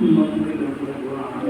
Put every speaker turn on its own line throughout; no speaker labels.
मंगल भगवान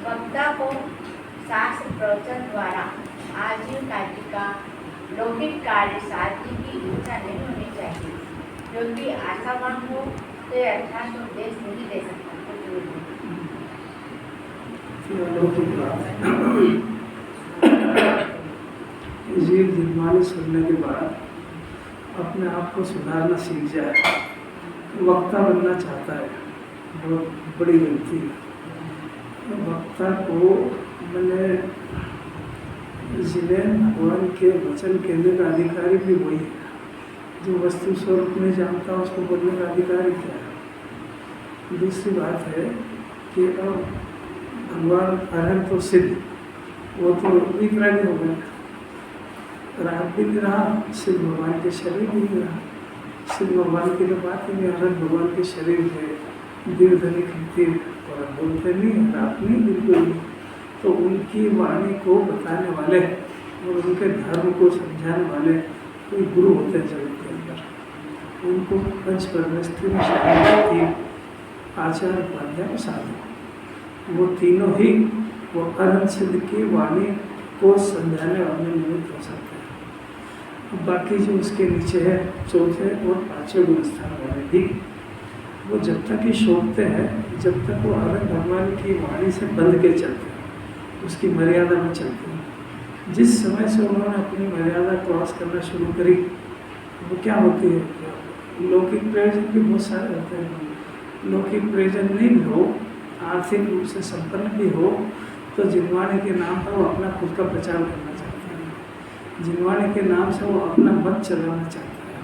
वक्ता को शास्त्र प्रवचन द्वारा आजीव कार्य का लौकिक कार्य साधने की इच्छा नहीं होनी चाहिए, क्योंकि आशावान हो तो यह अच्छा उपदेश नहीं दे सकता।
जीव जिम्मानी सुनने के बाद अपने आप को सुधारना सीख जाए, वक्ता बनना चाहता है, बहुत बड़ी गलती है। वक्ता को मैंने जिन्हें भगवान के वचन कहने का अधिकारी भी वही है, जो वस्तु स्वरूप में जानता है उसको बोलने का अधिकारी क्या है। दूसरी बात है कि अब भगवान अहम तो सिद्ध, वो तो विग्रह हो गया, राग भी नहीं रहा, सिद्ध भगवान के शरीर भी नहीं रहा। सिद्ध भगवान की तो बात ही नहीं, अनंत भगवान के शरीर है, दीर्घनी कहती और बोलते नहीं, रात नहीं, बिल्कुल नहीं। तो उनकी वाणी को बताने वाले और उनके धर्म को समझाने वाले कोई गुरु होते हैं जगत के अंदर। उनको पंच परमेष्ठी में शामिल थी, आचार्य उपाध्याय साधु, वो तीनों ही वो अनंत सिद्ध की वाणी को समझाने वाले निमित्त हो सकते हैं। बाकी जो उसके नीचे है, चौथे और पांचवें गुण स्थान वाले भी, वो जब तक ही शोधते हैं, जब तक वो अनंत भगवान की वाणी से बंध के चलते हैं, उसकी मर्यादा में चलते हैं। जिस समय से उन्होंने अपनी मर्यादा क्रॉस करना शुरू करी, वो क्या होती है, लौकिक प्रयोजन भी बहुत सारे होते हैं। लौकिक प्रयोजन नहीं भी हो, आर्थिक रूप से संपन्न भी हो, तो जिनवाणी के नाम पर वो अपना खुद का प्रचार करना चाहता है, जिनवाणी के नाम से वो अपना मत चलाना चाहता है,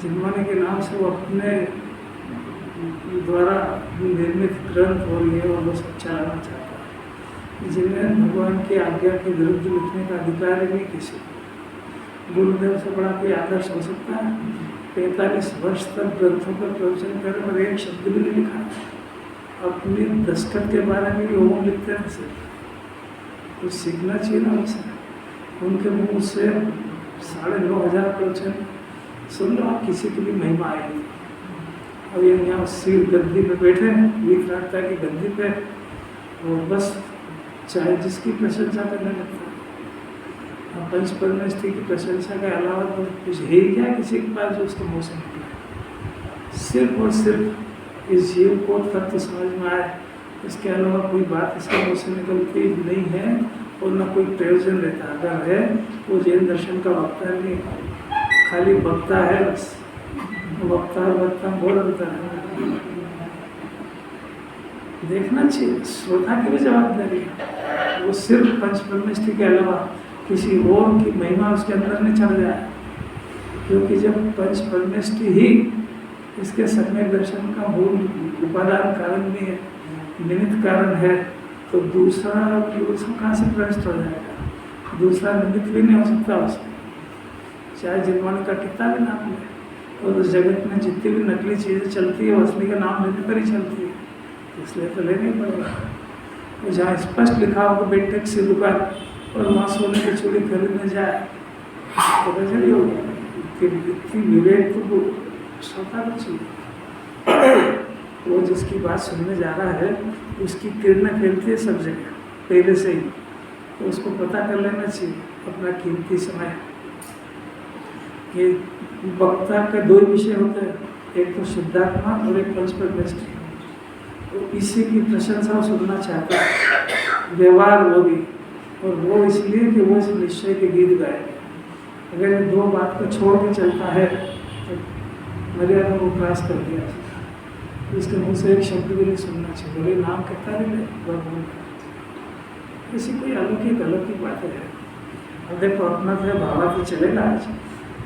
जिनवाणी के नाम से वो अपने द्वारा निर्मित ग्रंथ और ये और वो सब चलाना चाहता है, जिन्हें भगवान की आज्ञा के विरुद्ध लिखने का अधिकार नहीं किसी को। गुरुदेव से बड़ा कोई आदर्श हो सकता है? 45 वर्ष तक ग्रंथों का प्रवचन करने पर एक शब्द भी नहीं लिखा, अपने दस्तखत के बारे में भी वो लिखते हैं सिर्फ, कुछ सीखना चाहिए ना उनसे। उनके मुंह से 9,500 प्रवचन सुन लो, आप किसी की भी महिमा आएगी। अब ये यहाँ सिर गद्दी पे बैठे हैं, विकरागता की गद्दी पे, और बस चाहे जिसकी प्रशंसा करने लगता है। पंच परमेष्ठी की प्रशंसा के अलावा तो कुछ है ही क्या किसी के पास जो उसके मुँह से निकले। सिर्फ और सिर्फ इस जीव को तत्व समझ में आए, इसके अलावा कोई बात इसके मुँह से निकलती नहीं है और न कोई प्रयोजन रहता। अगर है वो जैन दर्शन का वक्ता नहीं, खाली वक्ता है बस। वक्ता और वक्ता बहुत अंतर है, देखना चाहिए। श्रोता की भी जवाबदारी है, वो सिर्फ पंच परमेष्ठी के अलावा किसी और की महिमा उसके अंदर नहीं चढ़ जाए, क्योंकि जब पंच परमेष्ठी ही इसके सम्यक दर्शन का मूल उपादान कारण भी है, निमित्त कारण है, तो दूसरा कहाँ से प्रविष्ट हो जाएगा? दूसरा निमित्त भी नहीं हो सकता उसमें, चाहे जिनवाणी का कितना भी नाम ले। और उस जगत में जितनी भी नकली चीज़ें चलती है वो असली का नाम लेने पर ही चलती है, इसलिए तो लेना ही पड़ेगा। तो जहाँ स्पष्ट लिखा होगा बेटेक से दुकान और वहाँ सोने की चूड़ी खरीदने जाए तो कैसे नहीं होगा? इतनी विवेक तो श्रोता को चाहिए। वो जिसकी बात सुनने जा रहा है उसकी किरणें फैलती है सब जगह पहले से ही, तो उसको पता कर लेना चाहिए अपना कीमती समय। ये वक्ता के दो ही विषय होते हैं, एक तो शुद्धात्मा और एक पंच परमेष्ठी। तो इसी की प्रशंसा सुनना चाहता है, व्यवहार वो भी, और वो इसलिए कि वो इस निश्चय के गीत गाए। अगर ये दो बात को छोड़ के चलता है तो मर्यादा को क्रॉस कर दिया, इसके मुँह से एक शब्द भी नहीं सुनना चाहिए, बोले नाम कहता नहीं भगवान का। किसी कोई अलौकिक बातें है, अब देखो अपना तो भावार्थ चलेगा आज।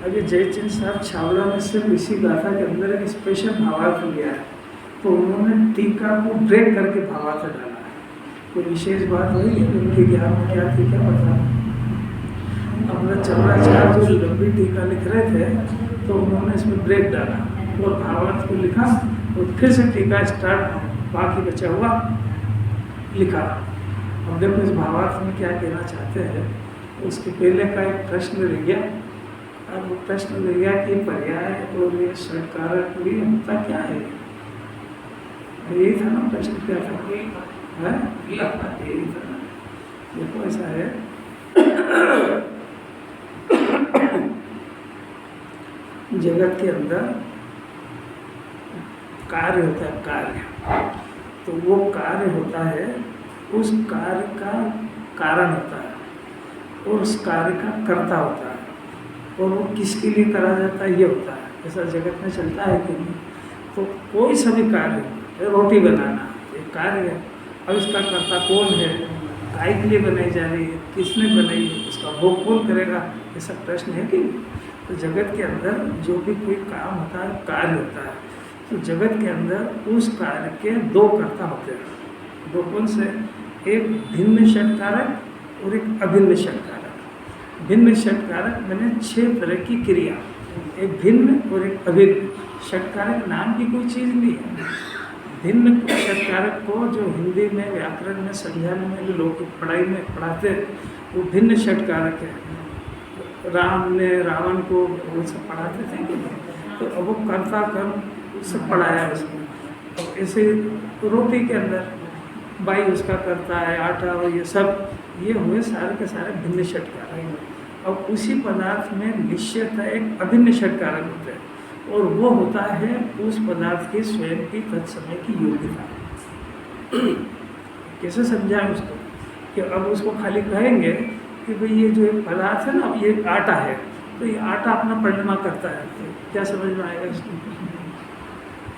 अभी जयचंद साहब छावड़ा में सिर्फ इसी गाथा के अंदर एक स्पेशल भावार्थ लिया है, तो उन्होंने टीका को ब्रेक करके भावार्थ डाला है। कोई विशेष बात हुई है उनके ज्ञान में क्या थी क्या पता। अपना चंद्राचार्य जो लंबी टीका लिख रहे थे तो उन्होंने इसमें ब्रेक डाला और भावार्थ को लिखा और फिर से टीका स्टार्ट, बाकी बचा हुआ लिखा। अब देखो इस भावार्थ में क्या कहना चाहते हैं। उसके पहले का एक प्रश्न रह गया। अब वो प्रश्न रह गया कि पर्याय और ये षटकारक भी होता क्या है। यही था ना प्रश्न, क्या था? यही था ना। देखो ऐसा है जगत के अंदर कार्य होता है, कार्य। तो वो कार्य होता है, उस कार्य का कारण होता है और उस कार्य का कर्ता होता है, और वो किसके लिए करा जाता है ये होता है। ऐसा जगत में चलता है कि नहीं। तो कोई सभी कार्य, रोटी बनाना एक कार्य है, अब इसका कर्ता कौन है, काय के लिए बनाई जा रही है, किसने बनाई है, उसका भोग कौन करेगा, ऐसा प्रश्न है कि नहीं। तो जगत के अंदर जो भी कोई काम होता है, कार्य होता है, तो जगत के अंदर उस कार्य के दो कर्ता होते हैं। दो कौन से? एक भिन्न षटकारक और एक अभिन्न षटकारक। भिन्न षटकारक मैंने 6 तरह की क्रिया, एक भिन्न और एक अभिन्न। षटकारक नाम की कोई चीज़ नहीं है। भिन्न षटकारक को जो हिंदी में व्याकरण में समझाने में लोग पढ़ाई में पढ़ाते, वो भिन्न षटकारक है। राम ने रावण को वो सब पढ़ाते थे कि नहीं, तो अब वो कर्ता कर्म सब पढ़ाया उसमें। तो ऐसे रोटी के अंदर बाई उसका करता है, आटा और ये सब, ये हुए सारे के सारे भिन्न षटकारक। अब उसी पदार्थ में निश्चयता एक अभिन्न षटकारक होता है, और वो होता है उस पदार्थ की स्वयं की तत्समय की योग्यता। कैसे समझाएं उसको कि अब उसको खाली कहेंगे कि भाई ये जो एक पदार्थ है ना, ये आटा है, तो ये आटा अपना परिणमा करता है, तो क्या समझ में आएगा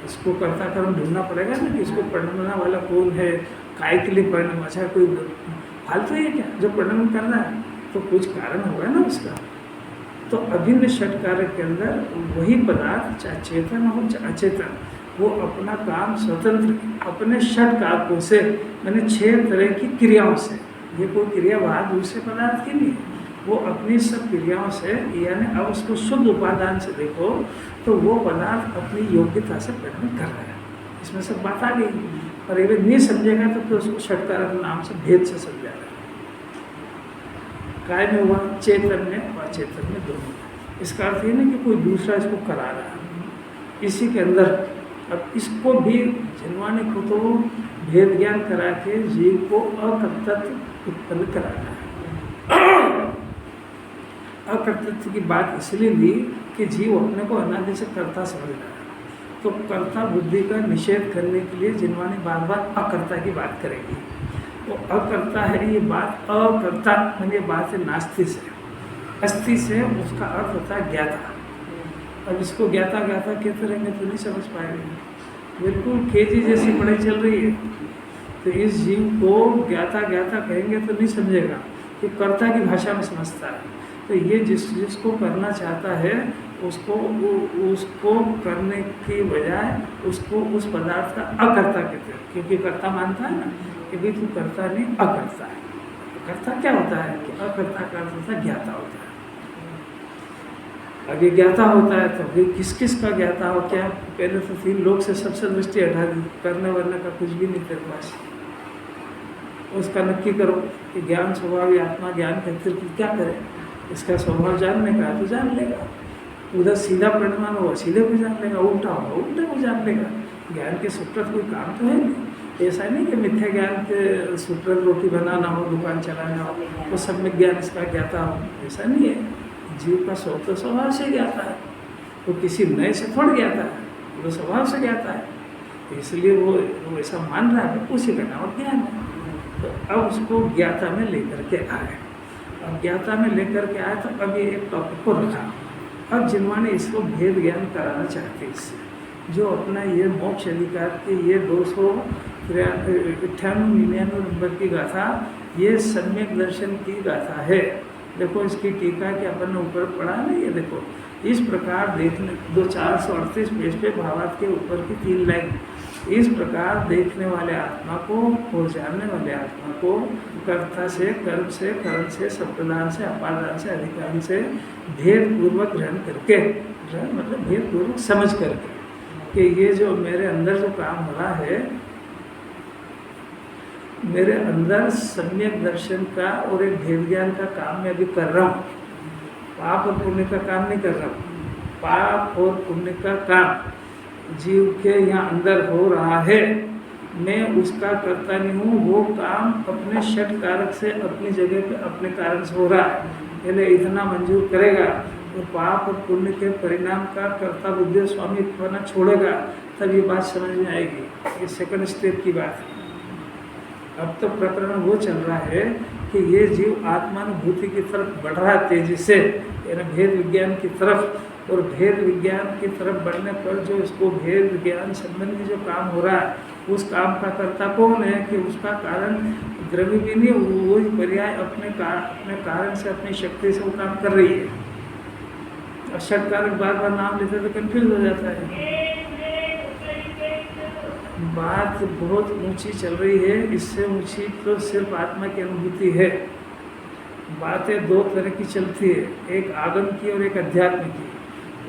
इसको कर्ता कर्म ढूंढना पड़ेगा ना कि इसको परिणमना वाला कौन है, काय के लिए परिणम। अच्छा कोई फालतू है क्या जो परिणम करना है, तो कुछ कारण होगा ना उसका। तो अभिन्न षटकारक के अंदर वही पदार्थ चाहे चेतन हो चाहे अचेतन, वो अपना काम स्वतंत्र अपने षटकारकों से, मैंने 6 तरह की क्रियाओं से, ये कोई क्रिया बाहर दूसरे पदार्थ की नहीं है, वो अपनी सब क्रियाओं से, यानी अब उसको शुद्ध उपादान से देखो तो वो पदार्थ अपनी योग्यता से परिणत कर रहा है। इसमें सब बात आ गई। और अगर नहीं समझेगा तो फिर उसको षटकारक नाम से भेद से समझा रहा है। काय में हुआ, चेतन में और अचेतन में दोनों। इसका अर्थ ये नहीं कि कोई दूसरा इसको करा रहा है, इसी के अंदर। अब इसको भी जिनवाने को तो भेद ज्ञान करा के जीव को अकर्तृत्व उत्पन्न कराना है। अकर्तृत्व की बात इसलिए ली कि जीव अपने को अनादि से कर्ता समझ रहा है, तो कर्ता बुद्धि का निषेध करने के लिए जिनवाने बार बार अकर्ता की बात करेगी। तो अकर्ता है ये बात, अकर्ता मैंने बात है नास्ति से, अस्थि से, उसका अर्थ होता है ज्ञाता। अब इसको ज्ञाता ज्ञाता कहते रहेंगे तो नहीं समझ पाएंगे। बिल्कुल केजी जैसी पढ़ाई चल रही है, तो इस जीव को ज्ञाता ज्ञाता कहेंगे तो नहीं समझेगा, कि कर्ता की भाषा में समझता है। तो ये जिसको करना चाहता है उसको करने की बजाय उसको उस पदार्थ का अकर्ता कहते हैं, क्योंकि कर्ता मानता है ना कि भाई तू कर्ता नहीं अकर्ता है। कर्ता क्या होता है कि अकर्ता का अर्थ होता है ज्ञाता होता है। अगर ज्ञाता होता है तो फिर किस किस का ज्ञाता हो, क्या पहले तो 3 लोग से सबसे दृष्टि हटा दी, करने वरने का कुछ भी नहीं तेरे पास। उसका नक्की करो कि ज्ञान स्वभाव आत्मा ज्ञान कहते क्या करे, इसका स्वभाव जानने का है तो जान लेगा। उधर सीधा परिणाम होगा सीधे को जान लेगा, उल्टा होगा उल्टा को जान लेगा। ज्ञान के सूत्र कोई काम तो है नहीं। ऐसा नहीं कि मिथ्या ज्ञान के सूत्र रोटी बनाना हो, दुकान चलाना हो, तो सब में ज्ञान इसका ज्ञाता हो, ऐसा नहीं है। जीव का तो स्वभाव से ज्ञाता है, तो किसी नए से थोड़ा ज्ञाता है, वो स्वभाव से ज्ञाता है। इसलिए वो ऐसा मान रहा है, उसी का नाम ज्ञान है। तो अब उसको ज्ञाता में लेकर के आए। अब ज्ञाता में लेकर के आए तो अब ये एक टॉपिक को रखा। अब जिन्होंने इसको भेद ज्ञान कराना चाहते इससे, जो अपना ये मोक्ष अधिकार के ये 298-99 नंबर की गाथा, ये सम्यक दर्शन की गाथा है। देखो इसकी टीका कि अपन ने ऊपर पढ़ा ना, ये देखो इस प्रकार देखने 438 पेज पे भावार्थ के ऊपर की 3 लाइन, इस प्रकार देखने वाले आत्मा को और जानने वाले आत्मा को कर्ता से, कर्म से, करण से, संप्रदान से, अपादान से, अधिकार से भेद पूर्वक ग्रहण करके, ग्रहण मतलब भेद पूर्वक समझ करके कि ये जो मेरे अंदर जो काम हो रहा है, मेरे अंदर सम्यक दर्शन का और एक भेद ज्ञान का काम मैं अभी कर रहा हूँ। पाप और पुण्य का काम नहीं कर रहा हूँ। पाप और पुण्य का काम जीव के यहाँ अंदर हो रहा है, मैं उसका करता नहीं हूँ। वो काम अपने षट कारक से अपनी जगह पे अपने कारण से हो रहा है, पहले इतना मंजूर करेगा और पाप और पुण्य के परिणाम का कर्ता बुद्धि स्वामी बना छोड़ेगा, तब ये बात समझ में आएगी। ये सेकंड स्टेप की बात है। अब तो प्रकरण वो चल रहा है कि ये जीव आत्मानुभूति की तरफ बढ़ रहा है तेजी से, यानी भेद विज्ञान की तरफ, और भेद विज्ञान की तरफ बढ़ने पर जो इसको भेद विज्ञान संबंधी जो काम हो रहा है, उस काम का कर्ता कौन है कि उसका कारण द्रव्य भी नहीं, वो पर्याय अपने कारण से, अपनी शक्ति से वो काम कर रही है। और षट कारक बार बार नाम लेते तो कंफ्यूज हो जाता है। बात बहुत ऊंची चल रही है, इससे ऊंची तो सिर्फ आत्मा की अनुभूति है। बातें दो तरह की चलती है, एक आगम की और एक अध्यात्म की।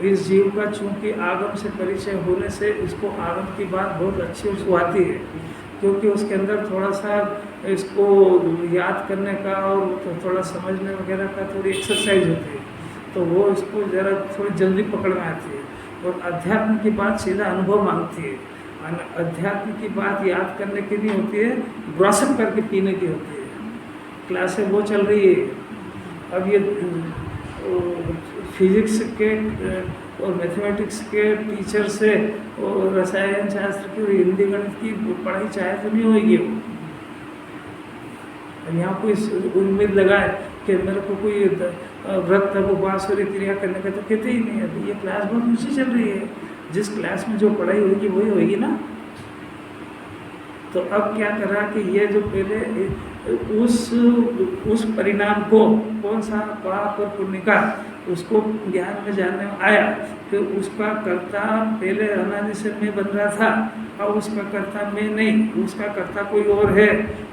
इस जीव का चूंकि आगम से परिचय होने से इसको आगम की बात बहुत अच्छी उसको आती है, क्योंकि उसके अंदर थोड़ा सा इसको याद करने का और थोड़ा समझने वगैरह का थोड़ी एक्सरसाइज होती है, तो वो इसको ज़रा थोड़ी जल्दी पकड़ में आती है। और अध्यात्म की बात सीधा अनुभव मांगती है। अध्यात्म की बात याद करने की नहीं होती है, ग्रॉसअप करके पीने की होती है। क्लासें वो चल रही है। अब ये फिजिक्स के और मैथमेटिक्स के टीचर से और रसायन शास्त्र की और हिंदी गणित की पढ़ाई चाहे तो नहीं होगी। वो यहाँ कोई उम्मीद लगाए कि मेरे को कोई व्रत उपवास और क्रिया करने का तो कहते ही नहीं है। ये क्लास बहुत ऊँची चल रही है, जिस क्लास में जो पढ़ाई होगी वही होगी ना। तो अब क्या करा कि ये जो पहले उस परिणाम को, कौन सा पाप और पुण्य का, उसको ज्ञान में जानने में आया कि उसका कर्ता पहले अनादि से मैं बन रहा था, और उसका कर्ता मैं नहीं, उसका कर्ता कोई और है।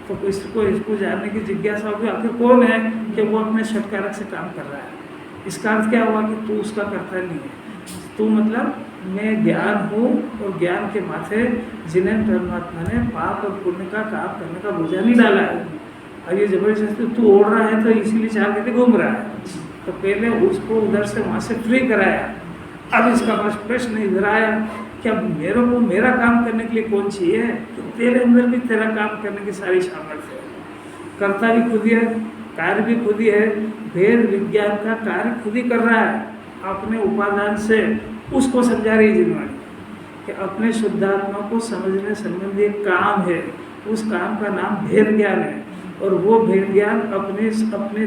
तो इसको जानने की जिज्ञासा होगी आखिर कौन है कि वो अपने षटकारक से काम कर रहा है। इसका अर्थ क्या हुआ कि तू उसका कर्ता नहीं है। तू मतलब मैं ज्ञान हूँ, और ज्ञान के माथे जिन्हें परमात्मा ने पाप और पुण्य का काम करने का बोझा नहीं डाला है। अब ये जबरदस्ती तू ओढ़ रहा है तो इसीलिए चाह के घूम रहा है। तो पहले उसको उधर से वहाँ से फ्री कराया। अब इसका बस प्रश्न इधर आया कि अब मेरे को मेरा काम करने के लिए कौन चाहिए? तो तेरे अंदर भी तेरा काम करने की सारी सामर्थ्य है। कर्ता भी खुद ही है, कार्य भी खुद ही है। भेद विज्ञान का कार्य खुद ही कर रहा है अपने उपादान से। उसको समझा रही जिम्मेवारी कि अपने शुद्धात्मा को समझने संबंधी एक काम है, उस काम का नाम भेद ज्ञान है। और वो भेद ज्ञान अपने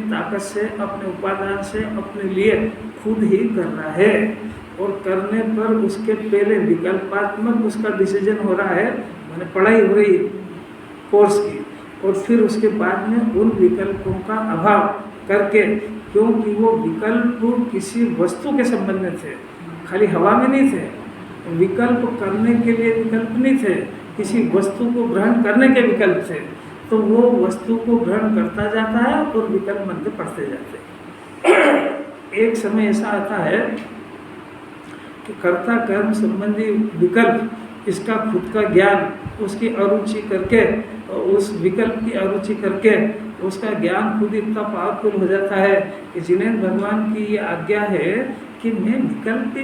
ताकत से, अपने उपादान से, अपने लिए खुद ही कर रहा है। और करने पर उसके पहले विकल्पात्मक उसका डिसीजन हो रहा है, मैंने पढ़ाई हो रही है कोर्स की, और फिर उसके बाद में उन विकल्पों का अभाव करके, क्योंकि वो विकल्प किसी वस्तु के संबंध में थे, खाली हवा में नहीं थे। विकल्प करने के लिए विकल्प नहीं थे, किसी वस्तु को ग्रहण करने के विकल्प थे। तो वो वस्तु को ग्रहण करता जाता है और विकल्प बनते पढ़ते जाते हैं। एक समय ऐसा आता है कि कर्ता कर्म संबंधी विकल्प, इसका खुद का ज्ञान, उसकी अरुचि करके, उस विकल्प की अरुचि करके उसका ज्ञान खुद इतना पावरफुल हो जाता है कि जिन्हें भगवान की ये आज्ञा है कि मैं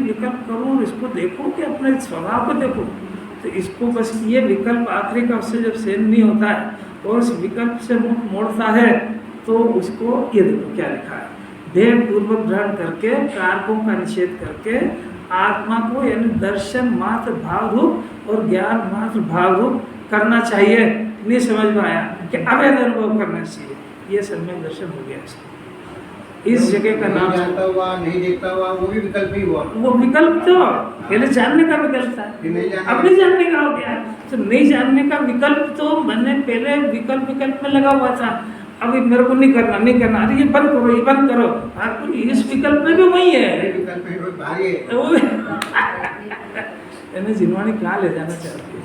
विकल्प करूँ, इसको देखो कि अपने स्वभाव को देखो। तो इसको बस ये विकल्प आखिरी का उससे जब सहन नहीं होता है और उस विकल्प से मुख मोड़ता है, तो उसको ये देखो क्या लिखा है, भेद पूर्वक ग्रहण करके, कारकों का निषेध करके आत्मा को यानी दर्शन मात्र भाव रूप और ज्ञान मात्र भाव रूप करना चाहिए। नहीं समझ में आया कि अवैध अनुभव करना चाहिए, ये सम्यक दर्शन हो गया इसका। इस जगह का नाम
जानता हुआ, नहीं देखता हुआ, वो भी विकल्प ही हुआ।
वो विकल्प तो पहले जानने का विकल्प था, अब नहीं जानने का हो गया। तो नहीं जानने का विकल्प तो मैंने पहले विकल्प में लगा हुआ था, अभी मेरे को नहीं करना, अरे ये बंद करो। तो इस विकल्प में भी वही
ये
है।
विकल्प में बहुत भारी है।
यानी जिनवाणी कहाँ ले जाना चाहती है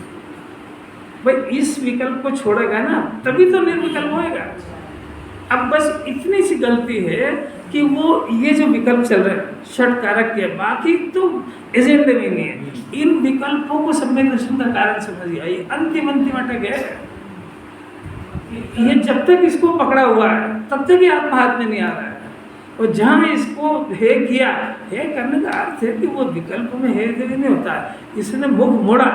भाई, इस विकल्प को छोड़ेगा ना तभी तो निर्विकल्प होएगा। अब बस इतनी सी गलती है कि वो ये जो विकल्प चल रहे हैं षट कारक के, बाकी तो एजेंडे में नहीं है। इन विकल्पों को सम्यक दर्शन का कारण समझिए, ये अंतिम अटक है। ये जब तक इसको पकड़ा हुआ है तब तक ये आत्मा हाथ में नहीं आ रहा है। और जहाँ इसको हे किया, हे करने का अर्थ है कि वो विकल्प में हे नहीं होता है, इसने मुख मोड़ा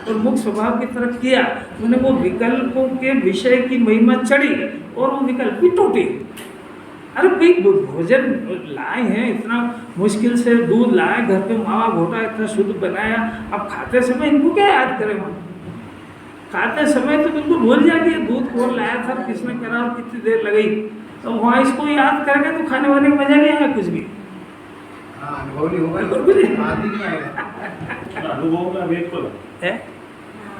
और मुख स्वभाव की तरफ किया, मैंने वो विकल्पों के विषय की महिमा चढ़ी और वो विकल्प भी टूटी। अरे भाई भोजन लाए हैं, इतना मुश्किल से दूध लाए, घर पे मावा घोटा इतना शुद्ध बनाया, अब खाते समय इनको क्या याद करें? खाते समय तो बिल्कुल भूल जाती है दूध कौन लाया था, किसने करा और कितनी देर लगई। तो वहाँ इसको याद करेंगे तो खाने वाने का मजा नहीं आएगा कुछ भी।
हाँ, अनुभव नहीं होगा, आदि नहीं आएगा।
अनुभव में अभेद को
है,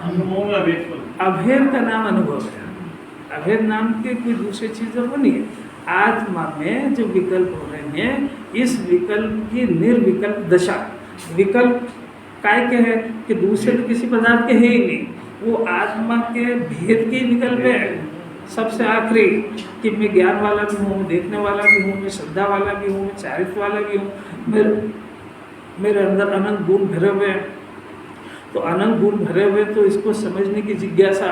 अनुभव में अभेद को
अभेद का नाम अनुभव है। अभेद नाम के कोई दूसरी चीज़ों को नहीं है। आत्मा में जो विकल्प हो रहे हैं, इस विकल्प की निर्विकल्प दशा, विकल्प काय के है कि दूसरे तो किसी पदार्थ के है ही नहीं, वो आत्मा के भेद के विकल्प है। सबसे आखिरी कि मैं ज्ञान वाला भी हूँ, देखने वाला भी हूँ, मैं श्रद्धा वाला भी हूँ, मैं चारित्र वाला भी हूँ, मेरे अंदर अनंत गुण भरे हुए हैं। तो अनंत गुण भरे हुए तो इसको समझने की जिज्ञासा,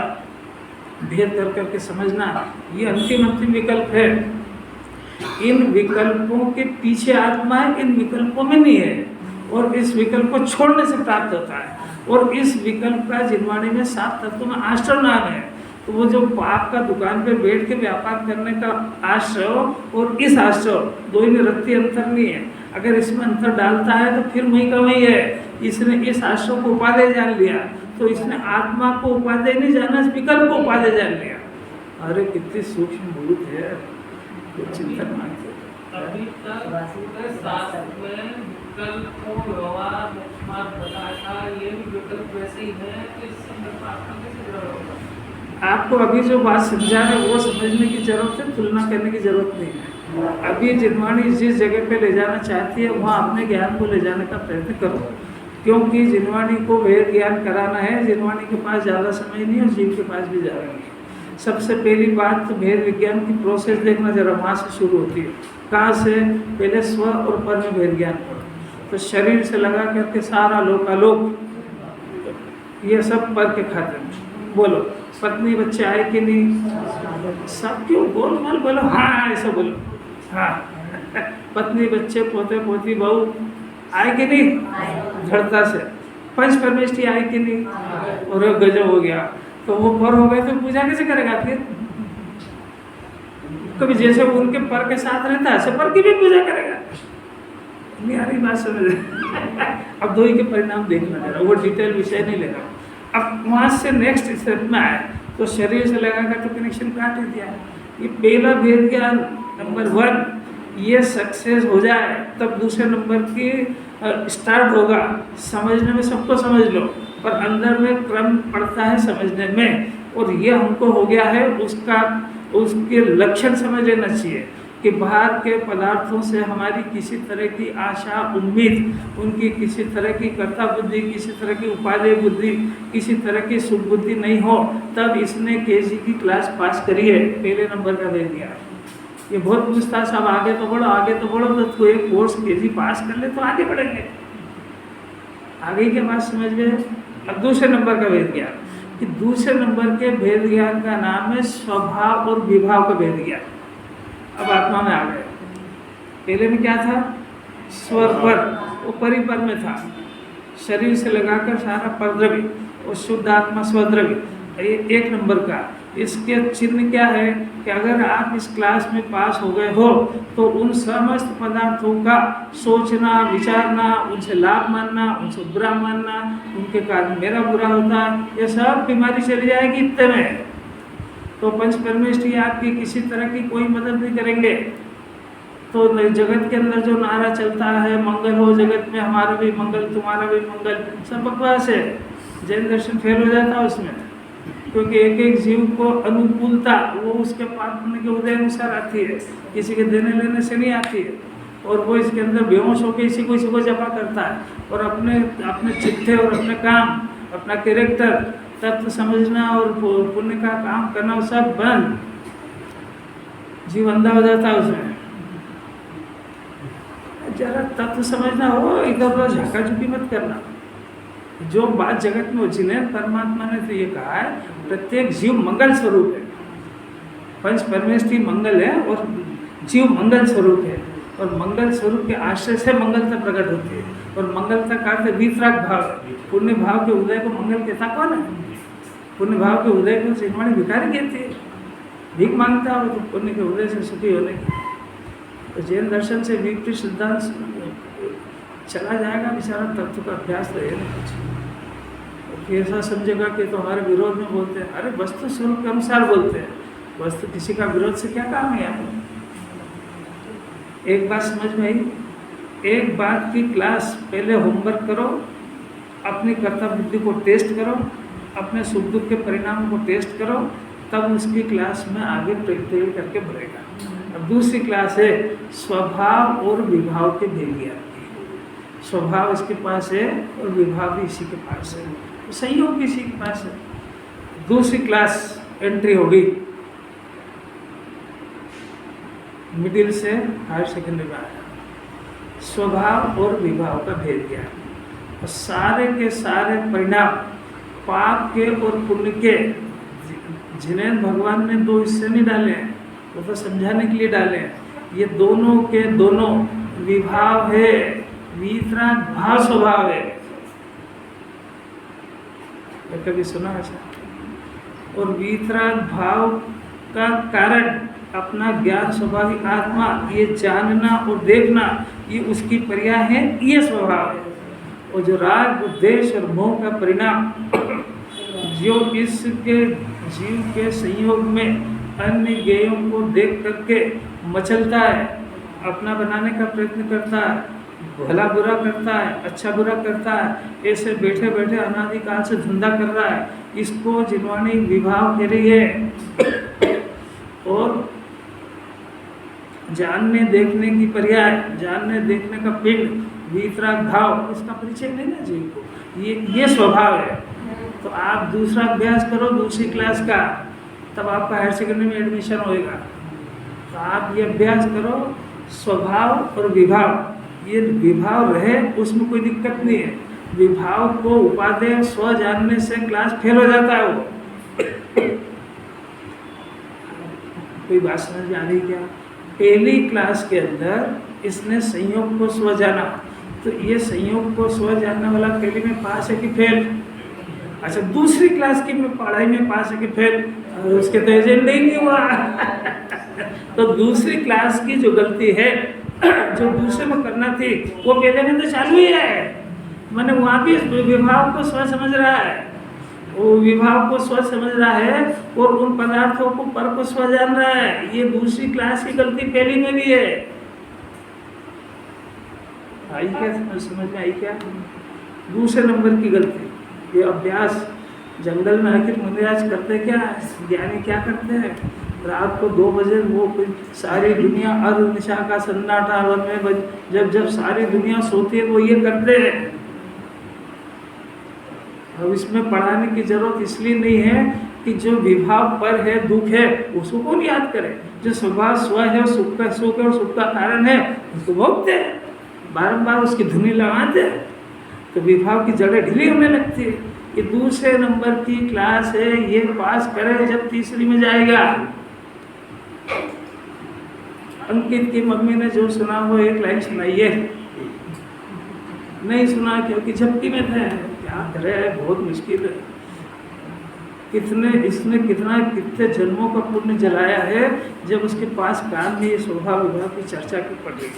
भेद कर करके समझना, ये अंतिम विकल्प है। इन विकल्पों के पीछे आत्मा है, इन विकल्पों में नहीं है, और इस विकल्प को छोड़ने से प्राप्त होता है। और इस विकल्प का जिनवाणी में 7 तत्वों में आश्रय नाम है। तो वो जो पाप का दुकान पे बैठ के व्यापार करने का आश्रय और इस आश्रय, दो में रत्ती अंतर नहीं है। अगर इसमें अंतर डालता है तो फिर वही का वही है। इसने इस आश्रय को उपादेय जान लिया, तो इसने आत्मा को उपादेय नहीं जाना, इस विकल्प को उपादेय जान लिया। अरे कितनी सूक्ष्म भूत है, कुछ चिंतन मानते।
अभी तक पूरे शास्त्र में विकल्पों व्यवहार मोक्षमार्ग बताया था, ये भी विकल्प वैसे ही है, तो इस संदर्भ में आपका कैसे जुड़ा होगा?
आपको अभी जो बात समझा है वो समझने की जरूरत है, तुलना करने की जरूरत नहीं है। अभी जिनवाणी जिस जगह पे ले जाना चाहती है वहाँ अपने ज्ञान को ले जाने का प्रयत्न करो, क्योंकि जिनवाणी को वेद ज्ञान कराना है। जिनवाणी के पास ज़्यादा समय नहीं और जीव के पास भी ज़्यादा नहीं। सबसे पहली बात तो भेद विज्ञान की प्रोसेस देखना जरा, वहाँ से शुरू होती है। कहाँ से? पहले स्व और पर में भेद ज्ञान करो, तो शरीर से लगा करके सारा लोक आलोक, ये सब पर के खाते हैं। बोलो पत्नी बच्चे आए कि नहीं? सब क्यों गोल माल बोलो, हाँ ऐसा बोलो, हाँ पत्नी बच्चे पोते पोती बहू आए कि नहीं? दृढ़ता से। पंच परमेष्ठी आए कि नहीं? और गजब हो गया, तो वो पर हो गए तो पूजा कैसे करेगा फिर? कभी जैसे उनके पर के साथ रहता है ऐसे पर की भी पूजा करेगा। नहीं आ रही बात समझ? अब दो ही के परिणाम देखना जरा, वो डिटेल विषय नहीं ले रहा। अब वहाँ से नेक्स्ट स्टेप में आए तो शरीर से लगा कर तो कनेक्शन काट ही दिया। ये पहला भेद ज्ञान नंबर 1 ये सक्सेस हो जाए तब दूसरे नंबर की स्टार्ट होगा। समझने में सबको समझ लो, पर अंदर में क्रम पड़ता है समझने में, और ये हमको हो गया है उसके लक्षण समझ लेना चाहिए कि बाहर के पदार्थों से हमारी किसी तरह की आशा उम्मीद, उनकी किसी तरह की कर्ता बुद्धि, किसी तरह की उपादेय बुद्धि, किसी तरह की सुख बुद्धि नहीं हो, तब इसने केजी की क्लास पास करी है, पहले नंबर का दे दिया। ये बहुत पूछता साहब आगे तो बढ़ो, तो तू एक कोर्स केजी पास कर ले तो आगे बढ़ेंगे। आगे के बात समझ गए। अब दूसरे नंबर का भेद ज्ञान, कि दूसरे नंबर के भेद ज्ञान का नाम है स्वभाव और विभाव का भेद ज्ञान। अब आत्मा में आ गए। पहले में क्या था? स्वर पर, वो परिपर में था, शरीर से लगाकर सारा परद्रव्य और शुद्ध आत्मा स्वद्रव्य, ये 1 नंबर का। इसके चिन्ह क्या है कि अगर आप इस क्लास में पास हो गए हो तो उन समस्त पदार्थों का सोचना, विचारना, उनसे लाभ मानना, उनसे बुरा मानना, उनके कारण मेरा बुरा होता है, ये सब बीमारी चली जाएगी इतने में। तो पंच परमेष्ठी आपकी किसी तरह की कोई मदद नहीं करेंगे। तो जगत के अंदर जो नारा चलता है मंगल हो जगत में, हमारा भी मंगल तुम्हारा भी मंगल, सब बकवास है। जैन दर्शन फेल हो जाता है उसमें। क्योंकि एक एक जीव को अनुकूलता वो उसके पाप पुण्य के उदय अनुसार आती है, किसी के देने लेने से नहीं आती है। और वो इसके अंदर बेहोश होकर इसी को जमा करता है और अपने अपने चिट्ठे और अपने काम, अपना कैरेक्टर, तत्व समझना और पुण्य का काम करना वो सब बंद, जीव अंधा हो जाता है उसमें। जरा तत्व समझना हो, इधर उधर झाका झुकी मत करना। जो बात जगत में जिन्हें परमात्मा ने तो ये कहा है, प्रत्येक जीव मंगल स्वरूप है, पंच परमेष्ठी मंगल है और जीव मंगल स्वरूप है, और मंगल स्वरूप के आश्रय से मंगलता प्रकट होती है। और मंगलता का अर्थ वीतराग भाव, पुण्य भाव के उदय को मंगल कहता कौन है? पुण्य भाव के उदय को जिन्होंने भिखारी कहती है, भीख मांगता है तो पुण्य के उदय से सुखी होने की। तो जैन दर्शन से विपरीत सिद्धांत चला जाएगा बेचारा, तत्व का अभ्यास रहे ना कुछ। ऐसा समझेगा कि तो हमारे विरोध में बोलते हैं, अरे वस्तु स्वरूप के अनुसार बोलते हैं, वस्तु किसी का विरोध से क्या काम है यहाँ? एक बात समझ में आई, एक बात की क्लास पहले होमवर्क करो, अपनी कर्तव्य बुद्धि को टेस्ट करो, अपने सुख दुख के परिणाम को टेस्ट करो, तब उसकी क्लास में आगे प्रैक्टिकल करके बढ़ेगा। अब दूसरी क्लास है स्वभाव और विभाव के भेद ज्ञान की। स्वभाव इसके पास है और विभाव भी इसी के पास है, तो संयोग भी इसी के पास है। दूसरी क्लास एंट्री होगी मिडिल से हायर सेकेंडरी में आया, स्वभाव और विभाव का भेद ज्ञान। और सारे के सारे परिणाम पाप के और पुण्य के, जिन्हें भगवान ने दो हिस्से नहीं डाले हैं, वो तो समझाने के लिए डाले हैं। ये दोनों के दोनों विभाव है, वीतराग भाव स्वभाव है। कभी सुना ऐसा? और वीतराग भाव का कारण अपना ज्ञान स्वाभाविक आत्मा, ये जानना और देखना, ये उसकी पर्याय है, ये स्वभाव है। और जो राग द्वेष और मोह का परिणाम जो इसके जीव के संयोग में अन्य ज्ञेयों को देख करके मचलता है, अपना बनाने का प्रयत्न करता है, भला बुरा करता है, अच्छा बुरा करता है, ऐसे बैठे बैठे अनादिकाल से धंधा कर रहा है, इसको जिन्वाणी विभाव कह रही है। और जानने देखने की पर्याय, जानने देखने का पिंड, वीतराग भाव, इसका परिचय नहीं ना जीव को, ये स्वभाव है। तो आप दूसरा अभ्यास करो दूसरी क्लास का, तब आपका हायर सेकेंडरी में एडमिशन होएगा। तो आप ये अभ्यास करो स्वभाव और विभाव, ये विभाव रहे उसमें कोई दिक्कत नहीं है। विभाव को उपादेय स्व जानने से क्लास फेल हो जाता है वो। कोई बात समझ में आ रही क्या? पहली क्लास के अंदर इसने संयोग को स्व जाना, तो ये संयोग को स्व जानने वाला पहली में पास है कि फेल? अच्छा, दूसरी क्लास की में पढ़ाई में पास है कि फेल? उसके तो एजेंडा ही नहीं हुआ। तो दूसरी क्लास की जो गलती है, जो दूसरे में करना थी, वो पहले में तो चालू ही है। मैंने वहाँ भी विभाव को स्व समझ रहा है, वो विभाव को स्व समझ रहा है और उन पदार्थों को पर को स्व जान रहा है। ये दूसरी क्लास की गलती पहली में भी है। आई क्या समझ में आई क्या? दूसरे नंबर की गलती ये अभ्यास। जंगल में आखिर मुनिराज करते क्या, ज्ञानी क्या करते हैं? रात को 2 बजे वो सारी दुनिया निशा का सन्नाटा में जब सारी दुनिया सोती है वो ये करते हैं। अब इसमें पढ़ाने की जरूरत इसलिए नहीं है कि जो विभाव पर है, दुख है, उसको कौन याद करे? जो स्वभाव स्व है, सुख का सुख है और सुख का कारण है, उसको भोगते हैं, बारंबार उसकी धुनी लगाते हैं, तो विभाव की जड़ें ढीली होने लगती है। ये दूसरे नंबर की क्लास है, ये पास करे जब तीसरी में जाएगा। अंकित की मम्मी ने जो सुना वो एक लाइन सुनाई है, नहीं सुना क्योंकि झपकी में थे। क्या करे, बहुत मुश्किल है। इसने कितने जन्मों का पुण्य जलाया है जब उसके पास कान में ये स्वभाव विभाव की चर्चा की पड़ रही।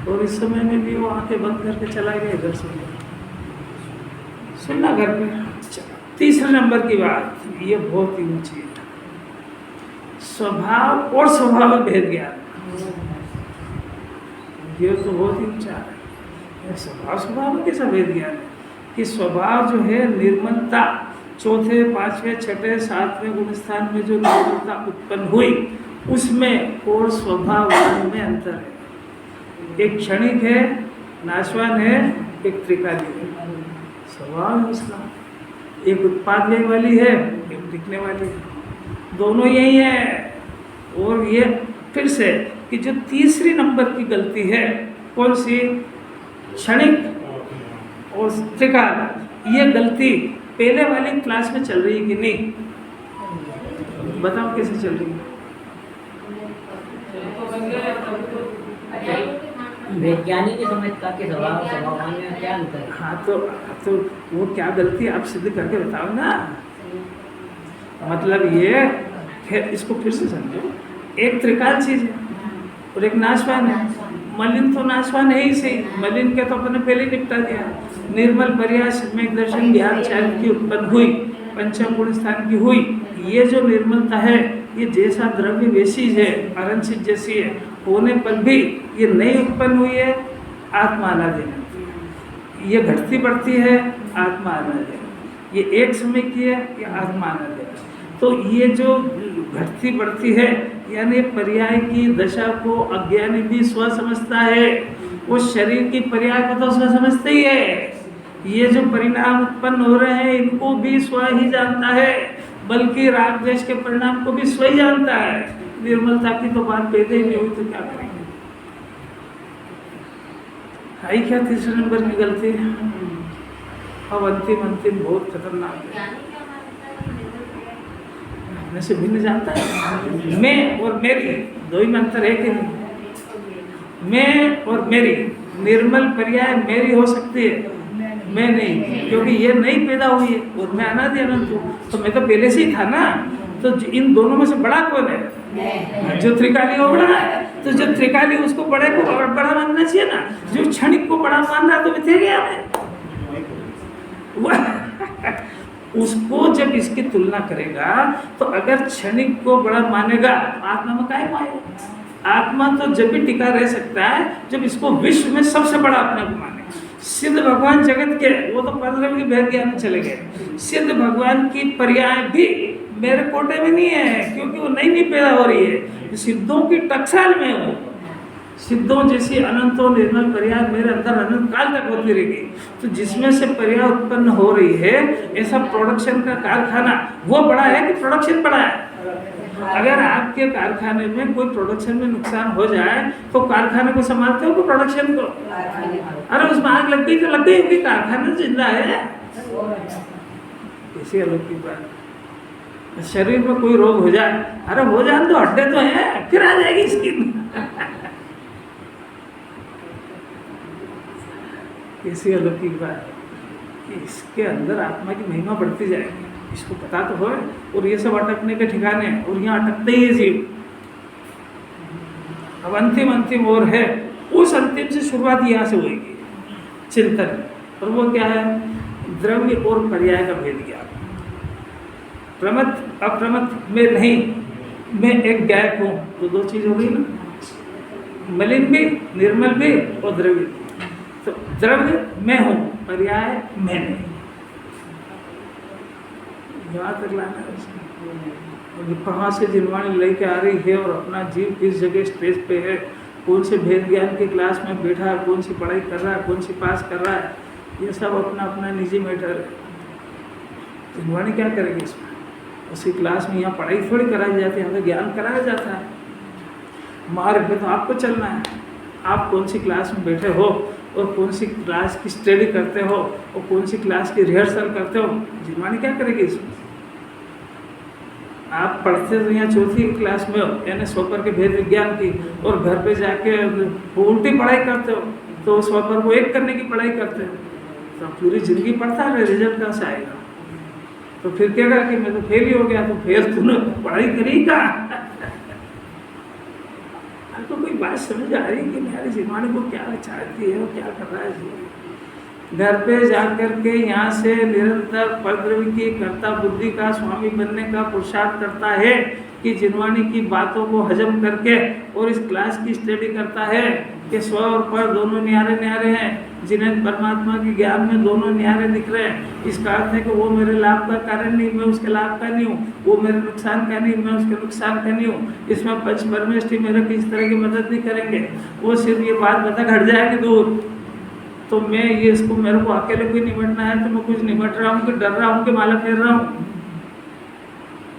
और इस समय में भी वो आंखें बंद करके चला गया इधर सुनना घर पे। तीसरे नंबर की बात, ये बहुत ही ऊंची है, स्वभाव और स्वभाव भेद ज्ञान। ये तो बहुत ही ऊंचा है। स्वभाव में कैसा भेद ज्ञान है कि स्वभाव जो है निर्मलता, चौथे, पांचवें, छठे, सातवें गुण स्थान में जो निर्मलता उत्पन्न हुई उसमें और स्वभाववान में अंतर है। एक क्षणिक है, नाशवान है, एक त्रिकाली है। स्वभाव है उसका, एक उत्पाद लेने वाली है, एक टिकने वाली है, दोनों यही है। और ये फिर से कि जो तीसरी नंबर की गलती है कौन सी, क्षणिक और त्रिकाल, ये गलती पहले वाली क्लास में चल रही है कि नहीं, बताओ कैसे चल रही है?
वैज्ञानिक समझता के स्वभाव में क्या अंतर है?
हाँ तो वो क्या गलती आप सिद्ध करके बताओ ना। मतलब ये फिर इसको फिर से समझो, एक त्रिकाल चीज है और एक नाशवान है। मलिन तो नाशवान है ही सही, मलिन के तो अपने पहले निपटा दिया। निर्मल पर्याय सम्यक दर्शन ज्ञान चारित्र की उत्पन्न हुई, पंचम गुण स्थान की हुई। ये जो निर्मलता है ये जैसा द्रव्य वैसी है, अरंसित जैसी है, होने पर भी ये नहीं उत्पन्न हुई है, आत्मा अनादि। ये घटती बढ़ती है, आत्मा अनादि। ये एक समय की है, ये आत्मा अनादि। तो ये जो घटती बढ़ती है यानी पर्याय की दशा को अज्ञानी भी स्व समझता है, वो शरीर की पर्याय को तो स्व समझता ही है। ये जो परिणाम उत्पन्न हो रहे हैं इनको भी स्व ही जानता है, बल्कि राग द्वेष के परिणाम को भी स्व ही जानता है। निर्मलता की तो बात पैदा ही नहीं हुई तो क्या करेंगे। आई क्या तीसरे नंबर की गलती? अब अंतिम बहुत खतरनाक है, में से भिन्न जानता है। मैं और मेरी दो ही में अंतर है कि नहीं? मैं और मेरी निर्मल पर्याय मेरी हो सकती है, मैं नहीं, क्योंकि ये नहीं पैदा हुई है और मैं अनादि अनंत हूँ, तो मैं तो पहले से ही था ना। तो इन दोनों में से बड़ा कौन है? जो त्रिकाली वो बड़ा है। तो जो त्रिकाली उसको बड़े को बड़ा मानना चाहिए ना। जो क्षणिक को बड़ा मान रहा तो मैं थे गया मैं उसको जब इसकी तुलना करेगा तो अगर क्षणिक को बड़ा मानेगा तो आत्मा में काहे पाएगा? आत्मा तो जब भी टिका रह सकता है जब इसको विश्व में सबसे बड़ा अपने को माने। सिद्ध भगवान जगत के वो तो परद्रव्य के भेद ज्ञान में चले गए। सिद्ध भगवान की पर्याय भी मेरे कोटे में नहीं है, क्योंकि वो नई पैदा हो रही है। सिद्धों की टकसाल में हो, सिद्धों जैसी अनंतों निर्मल पर्याय मेरे अंदर अनंत काल तक होती रहेगी। तो जिसमें से पर्याय उत्पन्न हो रही है ऐसा प्रोडक्शन का कारखाना वो बड़ा है कि प्रोडक्शन बड़ा है? अगर आपके कारखाने में कोई प्रोडक्शन में नुकसान हो जाए तो कारखाने को संभालते हो कि प्रोडक्शन को? अरे उसमें आग लग गई तो लग गई होगी, कारखाना जिंदा है। इसी अलौकिक बात। शरीर में कोई रोग हो जाए, अरे हो जाए तो हड्डे तो हैं, फिर आ जाएगी स्किन। ऐसी अलौकिक बात कि इसके अंदर आत्मा की महिमा बढ़ती जाएगी, इसको पता तो हो। और ये सब अटकने के ठिकाने और यहाँ अटकते ही है जीव। अब अंतिम और है, उस अंतिम से शुरुआत यहाँ से होगी चिंतन। और वो क्या है? द्रव्य और पर्याय का भेद ज्ञान। प्रमथ अप्रमथ में नहीं, मैं एक गायक हूँ तो दो चीज हो गई ना, मलिन भी निर्मल भी और द्रव्य भी। तो द्रव्य मैं हूँ, पर्याय मैं नहीं। यहाँ तक लाना है उसको। कहाँ से जिनवाणी लेके आ रही है और अपना जीव किस जगह स्टेज पे है, कौन से भेद ज्ञान की क्लास में बैठा है, कौन सी पढ़ाई कर रहा है, कौन सी पास कर रहा है, ये सब अपना अपना निजी मैटर है। जिनवाणी क्या करेगी इसमें? उसी क्लास में यहाँ पढ़ाई थोड़ी कराई जाती है, हमें ज्ञान कराया जाता है। मार्ग में तो आपको चलना है। आप कौन सी क्लास में बैठे हो और कौन सी क्लास की स्टडी करते हो और कौन सी क्लास की रिहर्सल करते हो, जिनवाणी क्या करेगी इसमें? आप पढ़ते तो यहाँ चौथी क्लास में हो यानी स्वपर के भेद विज्ञान की, और घर पे जाके उल्टी पढ़ाई करते हो तो स्वपर को एक करने की पढ़ाई करते हो। तो पूरी जिंदगी पढ़ता है, रिजल्ट कहाँ से आएगा? तो फिर क्या कहा कि मैं तो फेल ही हो गया। तो फिर तूने पढ़ाई करी कहाँ? तो कोई बात समझ आ रही कि मेरी जिनवाणी को क्या चाहती है और क्या कर रहा है। घर पे जाकर के यहाँ से निरंतर परद्रव्य की कर्ता बुद्धि का स्वामी बनने का पुरुषार्थ करता है कि जिनवाणी की बातों को हजम करके और इस क्लास की स्टडी करता है। कि स्व और पर दोनों न्यारे न्यारे हैं, जिन्हें परमात्मा के ज्ञान में दोनों न्यारे दिख रहे हैं। इसका अर्थ है कि वो मेरे लाभ का कारण नहीं, मैं उसके लाभ का नहीं हूँ, वो मेरे नुकसान का नहीं, मैं उसके नुकसान का नहीं हूँ। इसमें पंच परमेष्ठी मेरे किसी तरह की मदद नहीं करेंगे। वो सिर्फ ये बात बता घट जाएगी दूर, तो मैं ये इसको मेरे को अकेले कोई निपटना है तो मैं कुछ निपट रहा हूँ कि डर रहा हूँ कि माला फेर रहा हूँ।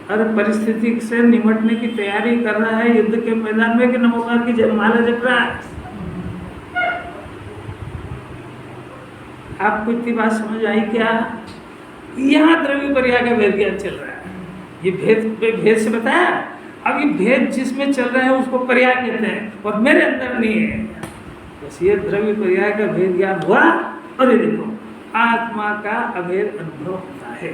अरे परिस्थिति से निपटने की तैयारी कर रहा है युद्ध के मैदान में कि नमोकार की माला जप रहा है। आपको इतनी बात समझ आई क्या? यहाँ द्रव्य पर्याय का भेद ज्ञान चल रहा है। ये भेद से बताया। अब ये भेद जिसमें चल रहा है उसको पर्याय कहते हैं और मेरे अंदर नहीं है। बस ये द्रव्य पर्याय का भेद ज्ञान हुआ और ये देखो आत्मा का अभेद अनुभव होता है।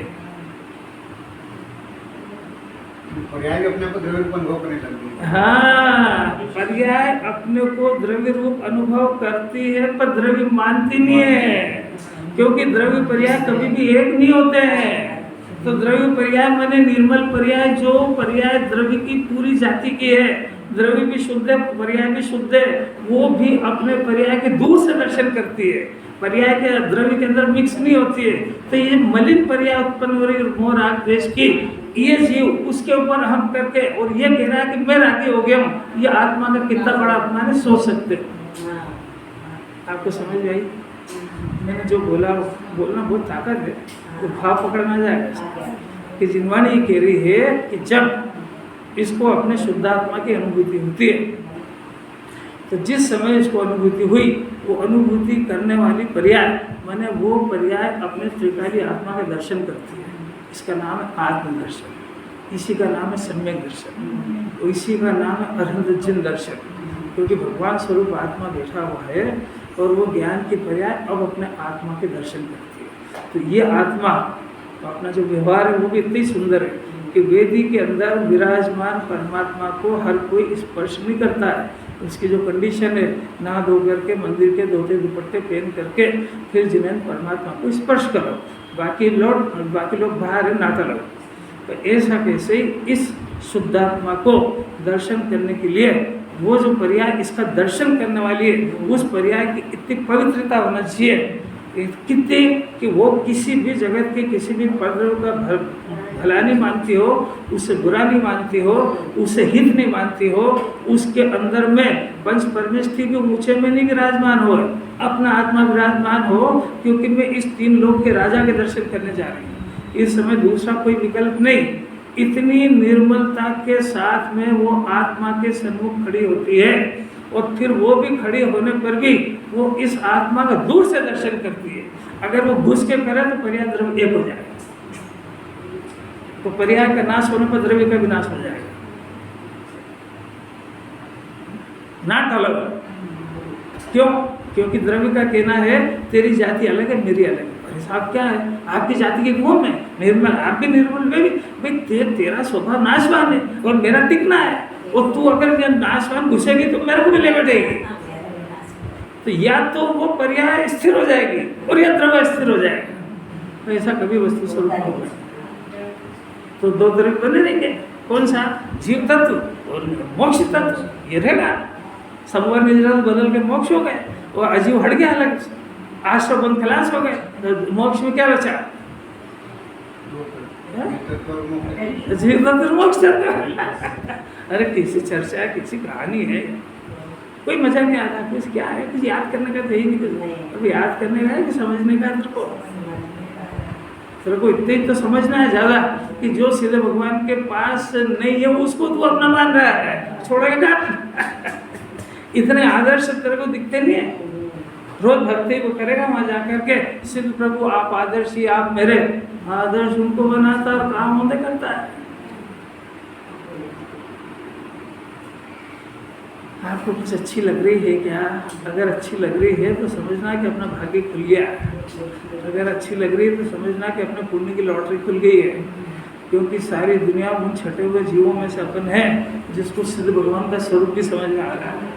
पर्याय भी अपने को द्रव्य रूप अनुभव करने लगती है।
हाँ, पर्याय अपने को द्रव्य रूप अनुभव करती है पर द्रव्य मानती नहीं है, क्योंकि द्रव्य पर्याय कभी भी एक नहीं होते हैं। तो द्रव्य पर्याय माने निर्मल पर्याय, जो पर्याय द्रव्य की पूरी जाति की है। द्रव्य भी शुद्ध है, पर्याय भी शुद्ध है, वो भी अपने पर्याय के दूर से दर्शन करती है। पर्याय के द्रव्य के अंदर मिक्स नहीं होती है। तो ये मलिन पर्याय उत्पन्न हो रही है मोह राग द्वेष की, ये जीव उसके ऊपर हम करके और ये कह रहा है कि मैं रागी हो गया हूँ, ये आत्मा का कितना बड़ा अपमान है, सोच सकते हो। आपको समझ में आई? मैंने जो बोला बोलना बहुत ताकत है, तो भाव पकड़ना जाएगा कि जिनवाणी ये कह रही है कि जब इसको अपने शुद्धात्मा की अनुभूति होती है, तो जिस समय इसको अनुभूति हुई वो अनुभूति करने वाली पर्याय माने वो पर्याय अपने त्रिकाली आत्मा का दर्शन करती है। इसका नाम है आत्मदर्शन, इसी का नाम है सम्यक दर्शन, और इसी का नाम है अरहंतजन दर्शन। क्योंकि भगवान स्वरूप आत्मा बैठा हुआ है और वो ज्ञान की पर्याय अब अपने आत्मा के दर्शन करती है। तो ये आत्मा तो अपना जो व्यवहार है वो भी इतनी सुंदर है कि वेदी के अंदर विराजमान परमात्मा को हर कोई स्पर्श नहीं करता है। उसकी जो कंडीशन है, नहा धो करके मंदिर के धोते दुपट्टे पहन करके फिर जिन्हें परमात्मा को स्पर्श करो, बाकी लोग बाहर है नाता लगो। तो ऐसा कैसे इस शुद्धात्मा को दर्शन करने के लिए वो जो पर्याय इसका दर्शन करने वाली है, उस पर्याय की इतनी पवित्रता होना चाहिए कितने कि वो किसी भी जगत के किसी भी पदार्थ का भला नहीं मानती हो, उसे बुरा नहीं मानती हो, उसे हित नहीं मानती हो। उसके अंदर में पंच परमेष्ठी भी ऊंचे में नहीं विराजमान हो, अपना आत्मा विराजमान हो, क्योंकि मैं इस तीन लोक के राजा के दर्शन करने जा रही हूँ। इस समय दूसरा कोई विकल्प नहीं। इतनी निर्मलता के साथ में वो आत्मा के सन्मुख खड़ी होती है और फिर वो भी खड़े होने पर भी वो इस आत्मा का दूर से दर्शन करती है। अगर वो घुस के करे तो पर्याय द्रव्य एक हो जाएगा, तो पर्याय का नाश होने पर द्रव्य का भी नाश हो जाएगा। नाट अलग क्यों? क्योंकि द्रव्य का कहना है तेरी जाति अलग है, मेरी अलग है। हिसाब क्या है? आपकी जाति के गुण में निर्मल, आप भी निर्मल में भी भाई तेरा स्वभाव नाशवान है और मेरा टिकना है, और तू अगर नाशवान घुसेगी तो मेरे को भी ले बैठेगी। तो या तो वो पर्याय स्थिर हो जाएगी और या द्रव्य स्थिर हो जाएगा। तो ऐसा कभी वस्तु स्वरूप नहीं होगा। तो दो द्रव्य बने रहेंगे, कौन सा? जीव तत्व और मोक्ष तत्व, ये रहेगा। संवर निजरा बदल के मोक्ष हो गए और अजीव हट गया अलग, आश्रम बंद खलास हो गए, तो मोक्ष में क्या बचा? जीव तत्व मोक्ष तत्व। अरे किसी चर्चा किसी कहानी है, कोई मजा नहीं आता। कुछ क्या है, कुछ याद करने का तो ही नहीं, कुछ अब याद करने का है कि समझने का तेरे को इतने ही तो समझना है ज़्यादा कि जो सीधे भगवान के पास नहीं है उसको तू अपना मान रहा है, छोड़ेगा इतने आदर्श तेरे को दिखते नहीं है। रोज भक्ति को करेगा वहाँ जाकर के, सिद्ध प्रभु आप आदर्शी, आप मेरे आदर्श, उनको बनाता और काम होने करता है। आपको कुछ अच्छी लग रही है क्या? अगर अच्छी लग रही है तो समझना कि अपना भाग्य खुल गया। अगर अच्छी लग रही है तो समझना कि अपने पुण्य की लॉटरी खुल गई है। क्योंकि सारी दुनिया उन छटे हुए जीवों में से अपन है जिसको सिद्ध भगवान का स्वरूप भी समझ में आ रहा है।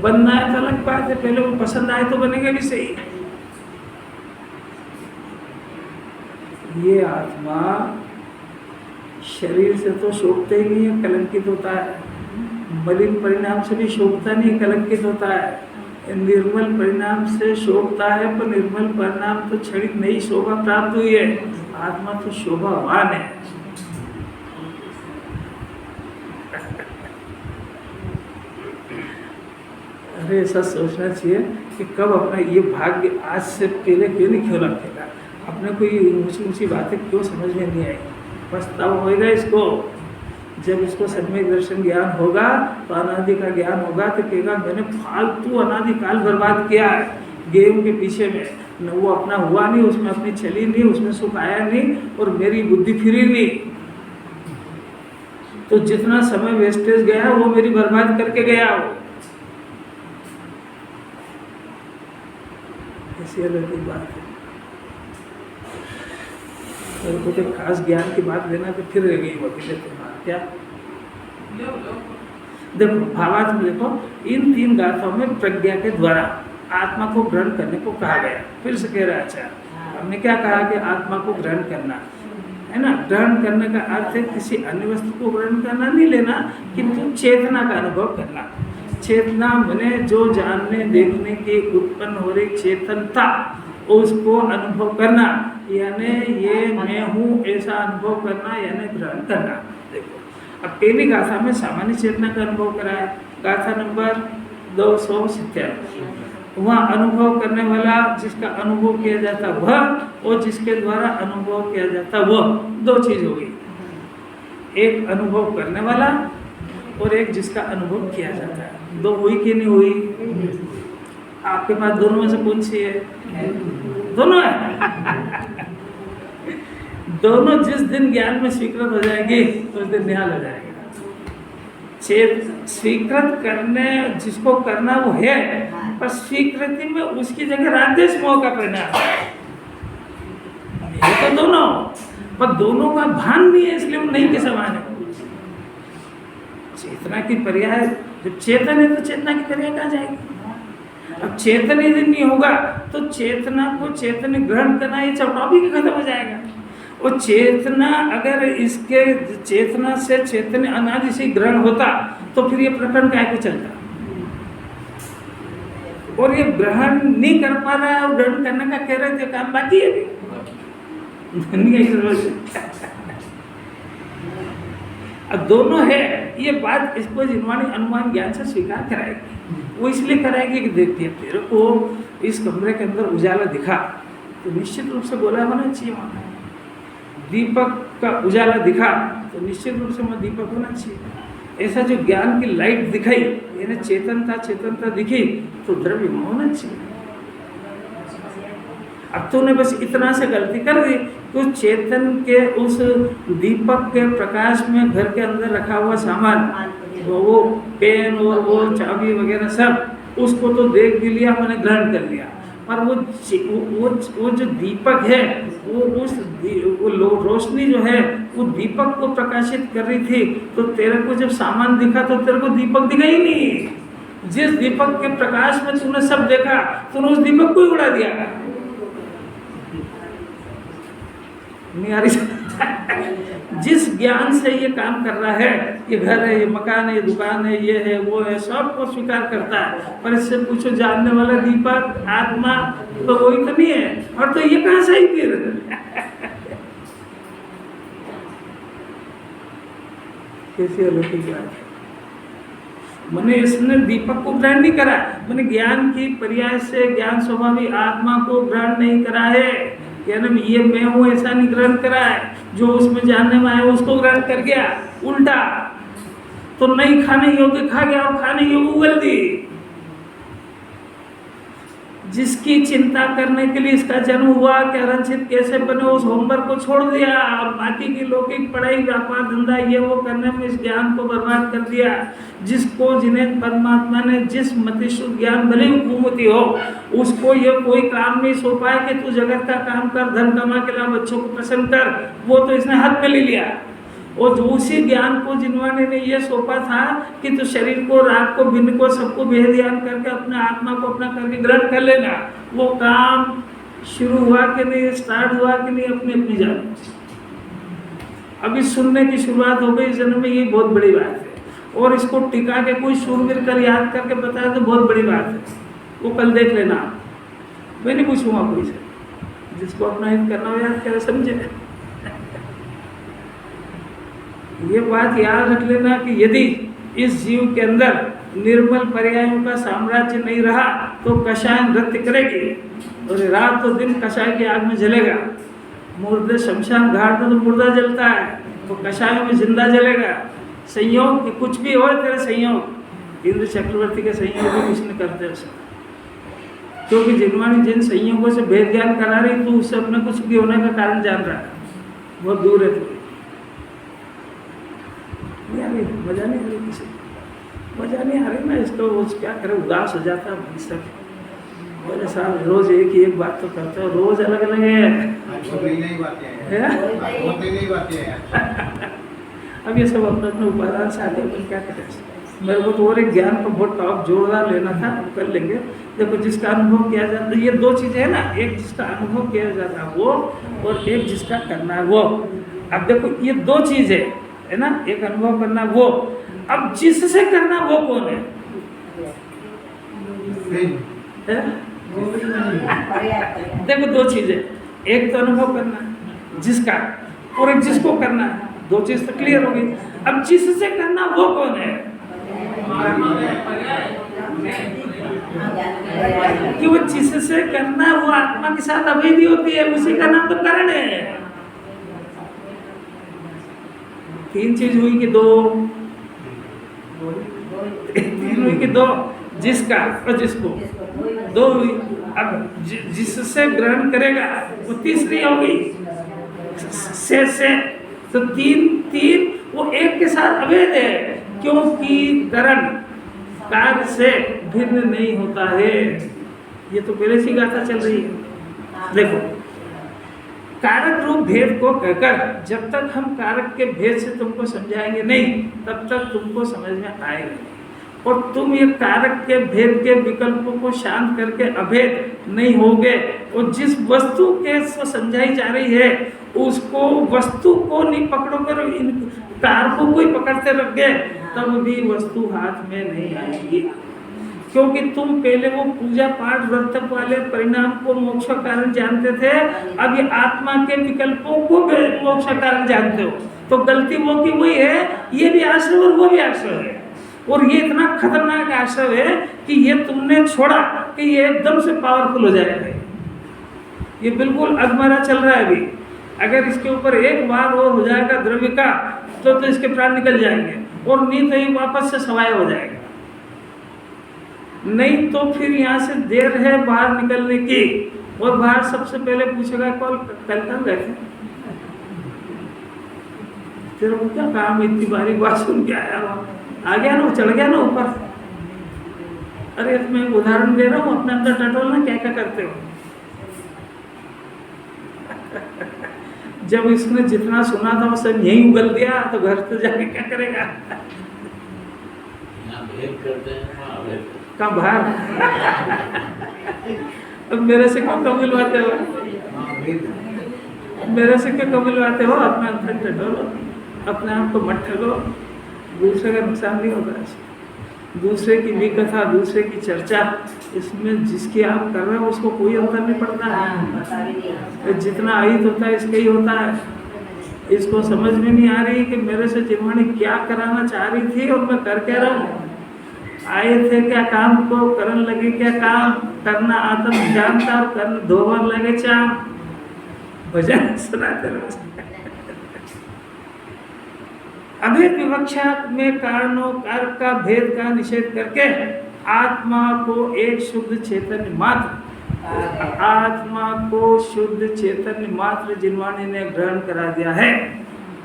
बनना है तो अलग बात है, पहले वो पसंद आए तो बनेगा भी सही। ये आत्मा शरीर से तो शोभता ही नहीं है, कलंकित होता है। मलिन परिणाम से भी शोभता नहीं, कलंकित होता है। निर्मल परिणाम से शोभता है, पर निर्मल परिणाम तो क्षणिक नहीं शोभा प्राप्त हुई है, आत्मा तो शोभावान है। अरे ऐसा सोचना चाहिए कि कब अपना ये भाग्य आज से पहले क्यों नहीं क्यों रखेगा, अपने को ये ऊंची ऊंची बातें क्यों समझ में नहीं आई। पछतावा होएगा इसको, जब इसको सम्यक दर्शन ज्ञान होगा तो अनादि का ज्ञान होगा तो कहेगा मैंने फालतू अनादि काल बर्बाद किया है गेम के पीछे में, न वो अपना हुआ नहीं, उसमें अपनी चली नहीं, उसमें सुख आया नहीं और मेरी बुद्धि फिरी नहीं। तो जितना समय वेस्टेज गया वो मेरी बर्बाद करके गया। वो ऐसी अलग ही बात है। मेरे को तो खास ज्ञान की बात लेना तो फिर रह गई वकील तुम्हारा क्या। देखो भावार्थ में देखो, इन 3 गाथाओं में प्रज्ञा के द्वारा आत्मा को ग्रहण करने को कहा गया। फिर से कह रहा अच्छा, हमने क्या कहा कि आत्मा को ग्रहण करना है ना। ग्रहण करने का अर्थ है किसी अन्य वस्तु को ग्रहण करना नहीं लेना, किंतु चेतना का अनुभव करना। चेतना मैंने जो जानने देखने की उत्पन्न हो रही चेतनता उसको अनुभव करना, यानी ये मैं हूँ ऐसा अनुभव करना, यानी ग्रहण करना। देखो अब पहली गाथा में सामान्य चेतना का अनुभव कराया, गाथा नंबर 297। वहाँ अनुभव करने वाला जिसका अनुभव किया जाता वह और जिसके द्वारा अनुभव किया जाता वह, 2 चीज हो गई। एक अनुभव करने वाला और एक जिसका अनुभव किया जाता है। 2 हुई कि नहीं हुई? आपके पास दोनों में से कौन सी है? दोनों है। दोनों जिस दिन ज्ञान में स्वीकृत हो जाएंगे तो उस दिन निहाल हो जाएगा। स्वीकृत करने जिसको करना वो है, पर स्वीकृति में उसकी जगह रागद्वेष मोह का परिणाम है। ये तो दोनों, पर दोनों का भान नहीं है, इसलिए वो नहीं के समान है। चेतना की पर्याय जब चेतन है तो चेतना की पर्याय कहाँ जाएगी? अब चेतन यदि नहीं होगा तो चेतना को चेतन ग्रहण करना ये चौटावी भी खत्म हो जाएगा। और चेतना अगर इसके चेतना से चेतन अनादि से ग्रहण होता तो फिर ये प्रकरण काय को चलता। और ये ग्रहण नहीं कर पा रहा है और ग्रहण करने का कह रहे थे काम बाकी है अब दोनों है। ये बात इसको जिनवाणी अनुमान ज्ञान से स्वीकार कराएगी। वो इसलिए कराएगी कि देखती है तेरे को इस कमरे के अंदर उजाला दिखा तो निश्चित रूप से गोला होना चाहिए वहाँ। दीपक का उजाला दिखा तो निश्चित रूप से वहाँ दीपक होना चाहिए। ऐसा जो ज्ञान की लाइट दिखाई यानी चेतनता दिखी तो द्रव्य होना चाहिए। अब तूने बस इतना से गलती कर दी तो चेतन के उस दीपक के प्रकाश में घर के अंदर रखा हुआ सामान वो पेन और वो चाबी वगैरह सब उसको तो देख भी लिया, मैंने ग्रहण कर लिया, पर वो जो दीपक है वो रोशनी जो है वो दीपक को प्रकाशित कर रही थी। तो तेरे को जब सामान दिखा तो तेरे को दीपक दिखा ही नहीं। जिस दीपक के प्रकाश में तूने सब देखा तूने उस दीपक को ही उड़ा दिया। नहीं आ रही? जिस ज्ञान से ये काम कर रहा है, ये घर है, ये मकान है, ये दुकान है, ये है, वो है, सबको स्वीकार करता है, पर इससे पूछो जानने वाला दीपक आत्मा तो वही तो नहीं है। और तो ये कहाँ से आई फिर? कैसी अलौकिक बात है। मैंने इसने दीपक को ग्रहण नहीं करा, मैंने ज्ञान की पर्याय से ज्ञान स्वभावी आत्मा को ग्रहण नहीं करा है। यानी ये मैं हूँ ऐसा नहीं ग्रहण करा है, जो उसमें जानने में आया उसको ग्रहण कर गया उल्टा। तो नहीं खाने योग्य खा गया और खाने योग्य उगल दी। जिसकी चिंता करने के लिए इसका जन्म हुआ कि रंजित कैसे बने उस होमवर्क को छोड़ दिया और बाकी की लौकिक पढ़ाई व्यापार धंधा ये वो करने में इस ज्ञान को बर्बाद कर दिया। जिसको जिन्हें परमात्मा ने जिस मतिशुद्ध ज्ञान भले हुकूमती हो उसको ये कोई काम नहीं सौंपा है कि तू जगत का काम कर, धन कमा के ला, बच्चों को प्रसन्न कर, वो तो इसने हाथ में ले लिया। और उसी ज्ञान को जिनवाने ने ये सौंपा था कि तू शरीर को, राग को, भिन्न को, सबको बेध्यान करके अपने आत्मा को अपना करके ग्रहण कर लेना। वो काम शुरू हुआ कि नहीं, स्टार्ट हुआ कि नहीं, अपनी अपनी जान। अभी सुनने की शुरुआत हो गई जन्म में, ये बहुत बड़ी बात है। और इसको टिका के कोई शूरवीर कर याद करके बताया तो बहुत बड़ी बात है। वो कल देख लेना आप, मैं नहीं पूछूंगा कोई से। जिसको अपना हित करना हो याद करे, समझे। ये बात याद रख लेना कि यदि इस जीव के अंदर निर्मल पर्यायों का साम्राज्य नहीं रहा तो कषाय नृत्य करेगी और रात तो दिन कषाय की आग में जलेगा। मुर्दे शमशान घाट में तो मुर्दा जलता है, तो कषायों में जिंदा जलेगा। संयोग कि कुछ भी हो तेरे संयोग, इंद्र चक्रवर्ती के संयोग भी कुछ नहीं करते उसे, क्योंकि जिनवाणी जिन संयोगों से भेद ज्ञान करा रही तू उससे अपने कुछ भी होने का कारण जान रहा है, बहुत दूर है तू। नहीं आ रही, मजा नहीं आ रही, किसी मजा नहीं आ रही ना, इसको वो क्या करे, उदास हो जाता है सब। बोले साहब रोज एक ही एक बात तो करते हो, रोज अलग अलग है। अब ये सब अपने अपने उपादान से आगे अपन क्या करें। मेरे को तो और एक ज्ञान को बहुत टॉप जोरदार लेना था, वो कर लेंगे। देखो जिसका अनुभव किया जाता है, ये दो चीज़ें है ना, एक जिसका अनुभव किया जाता है वो, और एक जिसका करना है वो। अब देखो ये दो चीज़ें है ना, एक अनुभव करना वो, अब जिससे करना वो कौन है? देखो दो चीजें, एक तो अनुभव करना जिसका, और एक जिसको करना है, दो चीज तो क्लियर होगी। अब जिससे करना वो कौन है? कि वो जिससे करना वो आत्मा के साथ अभेदी होती है, उसी का नाम तो करण है। तीन चीज हुई कि दो, तीन हुई कि दो, जिसका और जिसको, दो हुई। अब जिससे ग्रहण करेगा वो तीसरी होगी, से तो तीन वो एक के साथ अभेद है, क्योंकि करण कार्य से भिन्न नहीं होता है। ये तो पहले से गाथा चल रही है। देखो कारक रूप भेद को कहकर जब तक हम कारक के भेद से तुमको समझाएंगे नहीं, तब तक तुमको समझ में आएगा नहीं। और तुम ये कारक के भेद के विकल्पों को शांत करके अभेद नहीं होगे, और जिस वस्तु के समझाई जा रही है उसको, वस्तु को नहीं पकड़ोगे, इन कारकों को ही पकड़ते रह गए, तब भी वस्तु हाथ में नहीं आएगी। क्योंकि तुम पहले वो पूजा पाठ व्रत वाले परिणाम को मोक्ष का कारण जानते थे, अब ये आत्मा के विकल्पों को मोक्ष का कारण जानते हो। तो गलती वो की वही है, ये भी आश्रय और वो भी आश्रय है। और ये इतना खतरनाक आश्रय है कि ये तुमने छोड़ा कि ये एकदम से पावरफुल हो जाएगा। ये बिल्कुल अधमरा चल रहा है अभी। अगर इसके ऊपर एक बार और हो जाएगा द्रव्य का तो इसके प्राण निकल जाएंगे, और नहीं तो ये वापस से सवाय हो जाएगा। नहीं तो फिर यहाँ से देर है बाहर निकलने की, और बाहर सबसे पहले पूछेगा कल कहाँ गए थे, तेरे को क्या काम, इतनी बारीक बात सुन के आया हो, आ गया ना, चढ़ गया ना ऊपर। अरे मैं उदाहरण दे रहा हूँ, अपने अंदर टटोलना क्या क्या करते हो। जब इसने जितना सुना था वो सब यहीं उगल दिया, तो घर तो जाके क्या करेगा। कहाँ बाहर। अब मेरे से क्यों कम मिलवाते हो, मेरे से क्यों कम मिलवाते हो। अपना अंदर टटोलो, अपने आप को मत ठगो, दूसरे का नुकसान नहीं होगा। दूसरे की भी कथा, दूसरे की चर्चा, इसमें जिसकी आप कर रहे हो उसको कोई अंतर नहीं पड़ता है। जितना अहित होता है इसका ही होता है। इसको समझ में नहीं आ रही कि मेरे से जिन्होंने क्या कराना चाह रही थी और मैं कर कह रहा हूँ। आए थे क्या काम को, करन लगे क्या काम, करना आत्म जानता और करना धोवर लगे चाम। भजन सुनाते रहो। अभेद विवक्षा में कारणों कारक का भेद का निषेध करके आत्मा को एक शुद्ध चैतन्य मात्र, आत्मा को शुद्ध चैतन्य मात्र जिन्वाणी ने ग्रहण करा दिया है।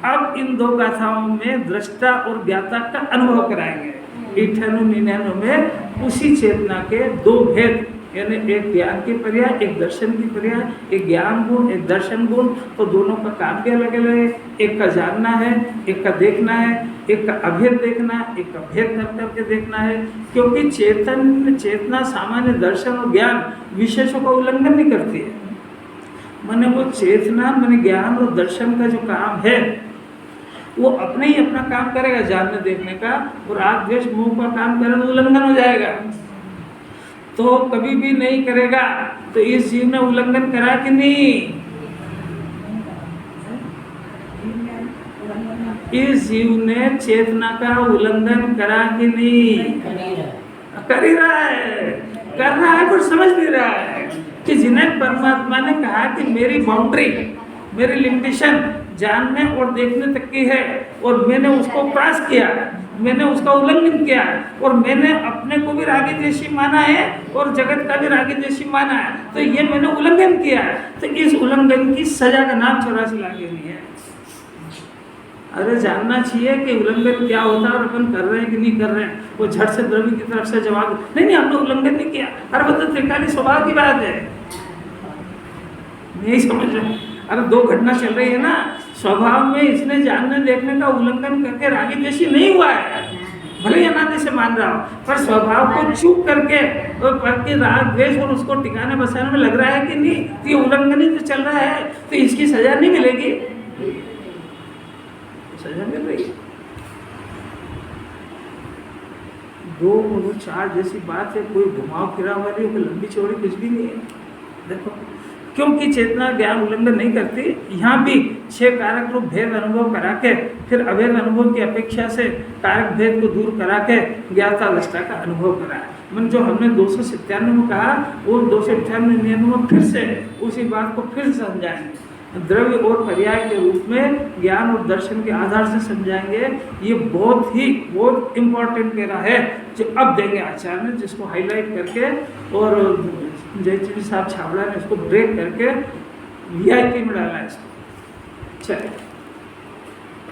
अब इन दो गाथाओं में दृष्टा और ज्ञाता का अनुभव कराएंगे। 98 में उसी चेतना के दो भेद, यानी एक ज्ञान की पर्याय, एक दर्शन की पर्याय, एक ज्ञान गुण, एक दर्शन गुण। तो दोनों का काम भी अलग अलग है। एक का जानना है, एक का देखना है, एक का अभेद देखना है, एक का भेद कर करके देखना है। क्योंकि चेतना सामान्य दर्शन और ज्ञान विशेषों का उल्लंघन नहीं करती है। माने वो चेतना माने ज्ञान और दर्शन का जो काम है वो अपने ही अपना काम करेगा जानने देखने का, और राग द्वेष मोह का काम करे तो उल्लंघन हो जाएगा। तो कभी भी नहीं करेगा। तो इस जीव ने उल्लंघन करा कि नहीं? इस जीव ने चेतना का उल्लंघन करा कि नहीं? कर ही रहा है, कर रहा है, पर समझ नहीं रहा है कि जिन्हें परमात्मा ने कहा कि मेरी बाउंड्री, मेरी लिमिटेशन जानने और देखने तक की है, और मैंने उसको क्रॉस किया, मैंने उसका उल्लंघन किया, और मैंने अपने को भी रागी द्वेषी माना है और जगत का भी रागी द्वेषी माना है, तो ये मैंने उल्लंघन किया है। तो इस उल्लंघन की सजा का नाम 84 लाख नहीं है। अरे जानना चाहिए कि उल्लंघन क्या होता है और अपन कर रहे हैं कि नहीं कर रहे हैं। वो झट से द्रव्य की तरफ से जवाब, नहीं हमने उल्लंघन नहीं किया। अरे वो तो त्रिकाली स्वभाव की बात है, नहीं समझ रहे। अरे दो घटना चल रही है ना, स्वभाव में इसने जानने देखने का उल्लंघन करके रागी द्वेषी नहीं हुआ है, भले ही अनादि से मान रहा हो, पर स्वभाव को चूक करके और पर के राग द्वेष और उसको टिकाने बसाने में लग रहा है कि नहीं, तो ये उल्लंघन ही तो चल रहा है, तो इसकी सजा नहीं मिलेगी, सजा मिल रही है। 2 और 4 जैसी बात है, कोई घुमाव फिराव वाली, कोई लंबी चौड़ी कुछ भी नहीं है। देखो, क्योंकि चेतना ज्ञान उल्लंघन नहीं करती, यहाँ भी 6 कारक रूप भेद अनुभव करा के फिर अभेद अनुभव की अपेक्षा से कारक भेद को दूर करा के ज्ञाता दृष्टा का अनुभव कराया। मन जो हमने 297 में कहा, वो 298 नियम में फिर से उसी बात को फिर से समझाएंगे, द्रव्य और पर्याय के रूप में ज्ञान और दर्शन के आधार से समझाएंगे। ये बहुत इम्पोर्टेंट कह रहा है जो अब देंगे आचार्य ने, जिसको हाईलाइट करके, और जयचंद्र साहब छाबड़ा ने इसको ब्रेक करके VIP में डाला है इसको। चलिए।